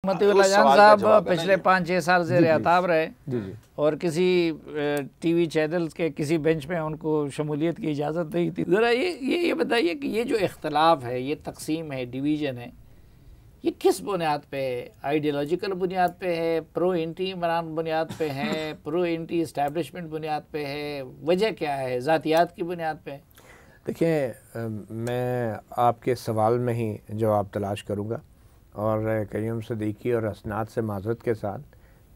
متی اللہ جان صاحب پچھلے 5-6 سال زیر اعتاب رہے اور کسی ٹی وی چینلز کے کسی بینچ میں ان کو شمولیت کی اجازت نہیں تھی. ذرا یہ بتائیے کہ یہ جو اختلاف ہے، یہ تقسیم ہے، ڈویژن ہے، یہ کس بنیاد پہ ہے؟ آئیڈیالوجیکل بنیاد پہ ہے، پرو انٹی عمران بنیاد پہ ہے، پرو انٹی اسٹیبلشمنٹ بنیاد پہ ہے؟ وجہ کیا ہے؟ ذاتیات کی بنیاد پہ؟ دیکھیں، میں آپ کے سوال میں ہی جواب تلاش کروں گا، اور کریم صدیقی اور اسناد سے معذرت کے ساتھ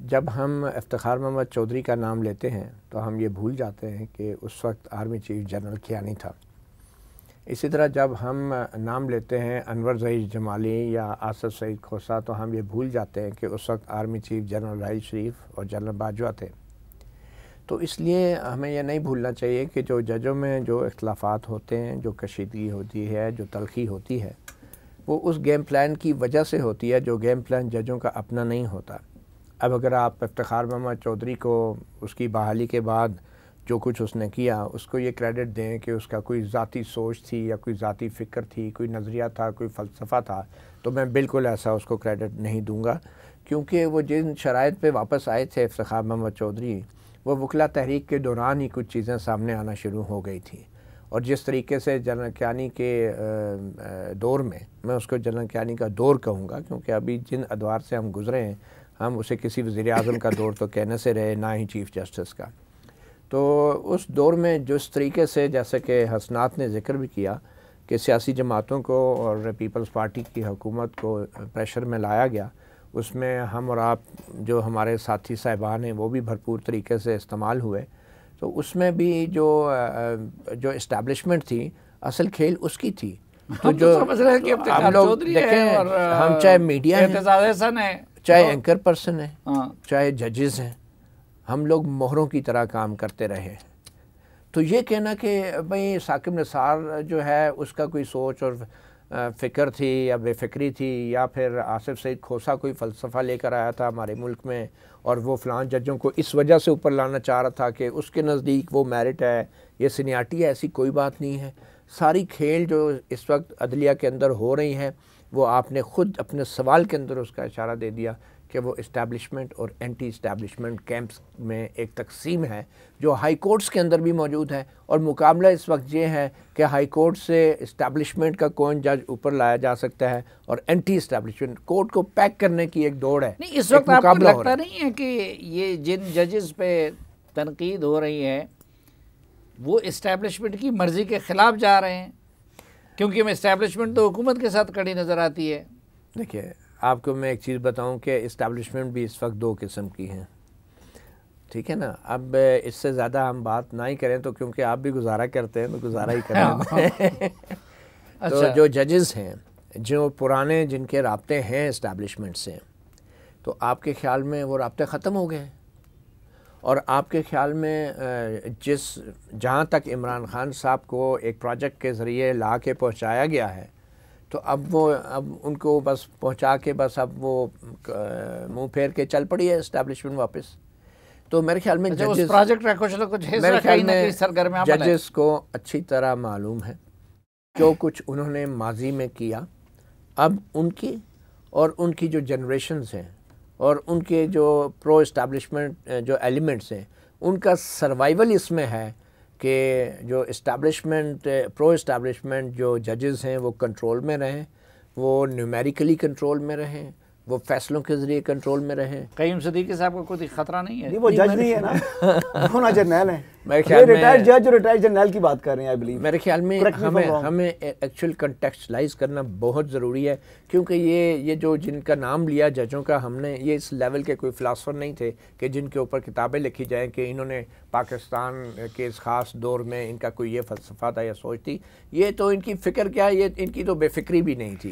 جب ہم افتخار محمد چودھری کا نام لیتے ہیں تو ہم یہ بھول جاتے ہیں کہ اس وقت آرمی چیف جنرل کیانی تھا. اسی طرح جب ہم نام لیتے ہیں انور ظہیر جمالی یا آصف سعید کھوسہ تو ہم یہ بھول جاتے ہیں کہ اس وقت army chief general Raheel Sharif اور جنرل باجوہ تھے. تو اس لیے ہمیں یہ نہیں بھولنا چاہیے کہ جو ججوں میں جو اختلافات ہوتے ہیں، جو کشیدگی ہوتی ہے، جو تلخی ہوتی ہے، وہ اس گیم پلان کی وجہ سے ہوتی ہے جو گیم پلان ججوں کا اپنا نہیں ہوتا. اب اگر آپ افتخار محمد چودھری کو اس کی بحالی کے بعد جو کچھ اس نے کیا اس کو یہ کریڈٹ دیں کہ اس کا کوئی ذاتی سوچ تھی یا کوئی ذاتی فکر تھی، کوئی نظریہ تھا، کوئی فلسفہ تھا، تو میں بالکل ایسا اس کو کریڈٹ نہیں دوں گا. کیونکہ وہ جن شرائط پہ واپس آئے تھے افتخار محمد چودھری، وہ وکلا تحریک کے دوران ہی کچھ چیزیں سامنے آنا شروع ہو گئی تھیں. اور جس طریقے سے جنرل کیانی کے دور میں اس کو جنرل کیانی کا دور کہوں گا، کیونکہ ابھی جن ادوار سے ہم گزرے ہیں ہم اسے کسی وزیر اعظم کا دور تو کہنے سے رہے، نہ ہی چیف جسٹس کا. تو اس دور میں جس طریقے سے، جیسے کہ حسنات نے ذکر بھی کیا، کہ سیاسی جماعتوں کو اور پیپلز پارٹی کی حکومت کو پریشر میں لایا گیا، اس میں ہم اور آپ جو ہمارے ساتھی صاحبان ہیں وہ بھی بھرپور طریقے سے استعمال ہوئے. تو اس میں بھی جو اسٹیبلشمنٹ تھی، اصل کھیل اس کی تھی. تو جو سمجھ رہے ہیں کہ افتخار چودھری ہے اور ہم چاہے میڈیا ہیں، اعتزاز احسن ہے، چاہے اینکر پرسن ہیں، چاہے ججز ہیں، ہم لوگ مہروں کی طرح کام کرتے رہے. تو یہ کہنا کہ بھئی ثاقب نثار جو ہے اس کا کوئی سوچ اور فکر تھی یا بے فکری تھی، یا پھر آصف سعید کھوسہ کوئی فلسفہ لے کر آیا تھا ہمارے ملک میں اور وہ فلاں ججوں کو اس وجہ سے اوپر لانا چاہ رہا تھا کہ اس کے نزدیک وہ میرٹ ہے، یہ سینیارٹی ہے، ایسی کوئی بات نہیں ہے. ساری کھیل جو اس وقت عدلیہ کے اندر ہو رہی ہیں وہ آپ نے خود اپنے سوال کے اندر اس کا اشارہ دے دیا کہ وہ اسٹیبلشمنٹ اور اینٹی اسٹیبلشمنٹ کیمپس میں ایک تقسیم ہے جو ہائی کورٹس کے اندر بھی موجود ہے. اور مقابلہ اس وقت یہ ہے کہ ہائی کورٹ سے اسٹیبلشمنٹ کا کون جج اوپر لایا جا سکتا ہے، اور اینٹی اسٹیبلشمنٹ کورٹ کو پیک کرنے کی ایک دوڑ ہے. نہیں، اس وقت آپ کو لگتا نہیں ہے کہ یہ جن ججز پہ تنقید ہو رہی ہے وہ اسٹیبلشمنٹ کی مرضی کے خلاف جا رہے ہیں؟ کیونکہ اسٹیبلشمنٹ تو حکومت کے ساتھ کڑی نظر آتی ہے. دیکھیے، آپ کو میں ایک چیز بتاؤں کہ اسٹیبلشمنٹ بھی اس وقت 2 قسم کی ہیں، ٹھیک ہے نا. اب اس سے زیادہ ہم بات نہ ہی کریں تو کیونکہ آپ بھی گزارا کرتے ہیں تو گزارا ہی کریں. تو جو ججز ہیں، جو پرانے جن کے رابطے ہیں اسٹیبلشمنٹ سے، تو آپ کے خیال میں وہ رابطے ختم ہو گئے؟ اور آپ کے خیال میں جہاں تک عمران خان صاحب کو ایک پروجیکٹ کے ذریعے لا کے پہنچایا گیا ہے، تو اب ان کو بس پہنچا کے بس اب وہ منہ پھیر کے چل پڑی ہے اسٹیبلشمنٹ واپس؟ تو میرے خیال میں ججز کو اچھی طرح معلوم ہے جو کچھ انہوں نے ماضی میں کیا. اب ان کی اور ان کی جو جنریشنز ہیں اور ان کے جو پرو اسٹیبلشمنٹ جو ایلیمنٹس ہیں، ان کا سروائیول اس میں ہے کہ جو اسٹیبلشمنٹ پرو اسٹیبلشمنٹ جو ججز ہیں وہ کنٹرول میں رہیں، وہ نیومیریکلی کنٹرول میں رہیں، وہ فیصلوں کے ذریعے کنٹرول میں رہیں. قیم صدیقی صاحب کو کوئی خطرہ نہیں ہے؟ وہ جج نہیں ہے نا، وہ نا جرنیل ہیں. میرے خیال میں ریٹائرڈ جج اور ریٹائرڈ جرنیل کی بات کر رہے ہیں آئی بلیو. میرے خیال میں ہمیں ایکچوئل کنٹیکسچلائز کرنا بہت ضروری ہے، کیونکہ یہ جو جن کا نام لیا ججوں کا، ہم نے یہ اس لیول کے کوئی فلاسفر نہیں تھے کہ جن کے اوپر کتابیں لکھی جائیں کہ انہوں نے پاکستان کے اس خاص دور میں ان کا کوئی یہ فلسفہ تھا یا سوچ تھی. یہ تو ان کی فکر کیا ہے، یہ ان کی تو بے فکری بھی نہیں تھی.